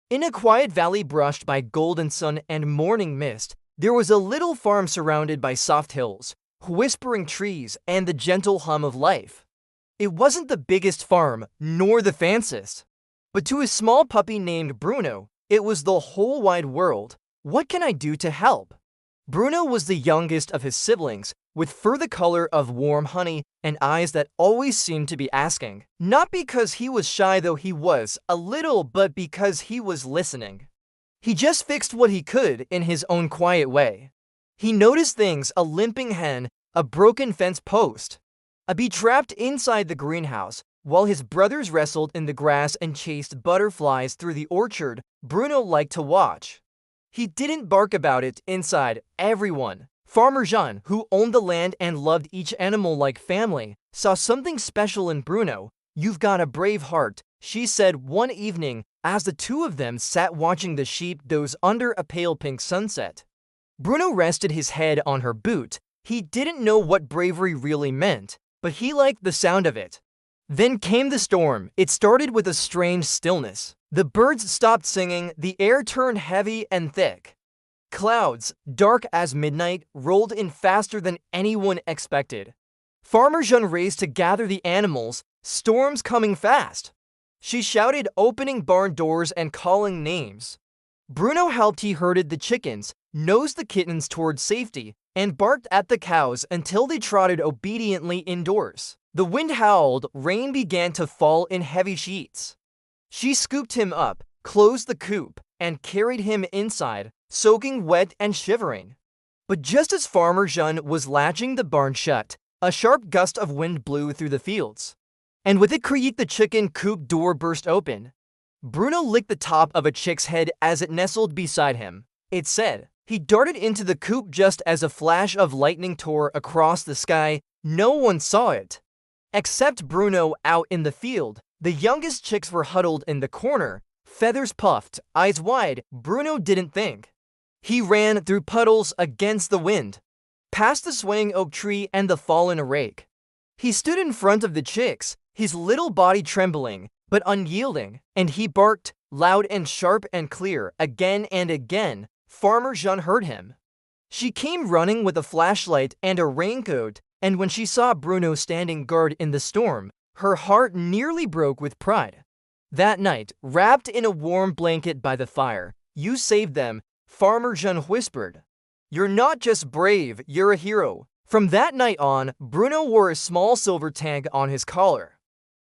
In a quiet valley brushed by golden sun and morning mist, there was a little farm surrounded by soft hills, whispering trees, and the gentle hum of life. It wasn't the biggest farm, nor the fanciest. But to a small puppy named Bruno, it was the whole wide world. What can I do to help? Bruno was the youngest of his siblings, with fur the color of warm honey and eyes that always seemed to be asking. Not because he was shy, though he was a little, but because he was listening. He just fixed what he could in his own quiet way. He noticed things: a limping hen, a broken fence post, a bee trapped inside the greenhouse. While his brothers wrestled in the grass and chased butterflies through the orchard, Bruno liked to watch. He didn't bark about it. Inside, everyone, Farmer Jean, who owned the land and loved each animal like family, saw something special in Bruno. "You've got a brave heart," she said one evening as the two of them sat watching the sheep doze under a pale pink sunset. Bruno rested his head on her boot. He didn't know what bravery really meant, but he liked the sound of it. Then came the storm. It started with a strange stillness. The birds stopped singing, the air turned heavy and thick. Clouds, dark as midnight, rolled in faster than anyone expected. Farmer Jean raced to gather the animals. "Storm's coming fast," she shouted, opening barn doors and calling names. Bruno helped. He herded the chickens, nosed the kittens toward safety, and barked at the cows until they trotted obediently indoors. The wind howled, rain began to fall in heavy sheets. She scooped him up, closed the coop, and carried him inside, soaking wet and shivering. But just as Farmer Jean was latching the barn shut, a sharp gust of wind blew through the fields. And with a creak, the chicken coop door burst open. Bruno licked the top of a chick's head as it nestled beside him. It said. He darted into the coop just as a flash of lightning tore across the sky. No one saw it, except Bruno out in the field. The youngest chicks were huddled in the corner, feathers puffed, eyes wide. Bruno didn't think. He ran through puddles, against the wind, past the swaying oak tree and the fallen rake. He stood in front of the chicks, his little body trembling, but unyielding, and he barked, loud and sharp and clear, again and again. Farmer Jean heard him. She came running with a flashlight and a raincoat, and when she saw Bruno standing guard in the storm, her heart nearly broke with pride. That night, wrapped in a warm blanket by the fire, "You saved them," Farmer Jean whispered. "You're not just brave, you're a hero." From that night on, Bruno wore a small silver tag on his collar.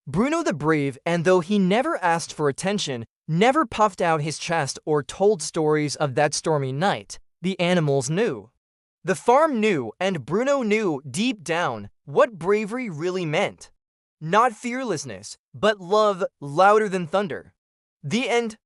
Bruno the Brave, and though he never asked for attention, never puffed out his chest or told stories of that stormy night, the animals knew. The farm knew, and Bruno knew deep down what bravery really meant. Not fearlessness, but love louder than thunder. The end.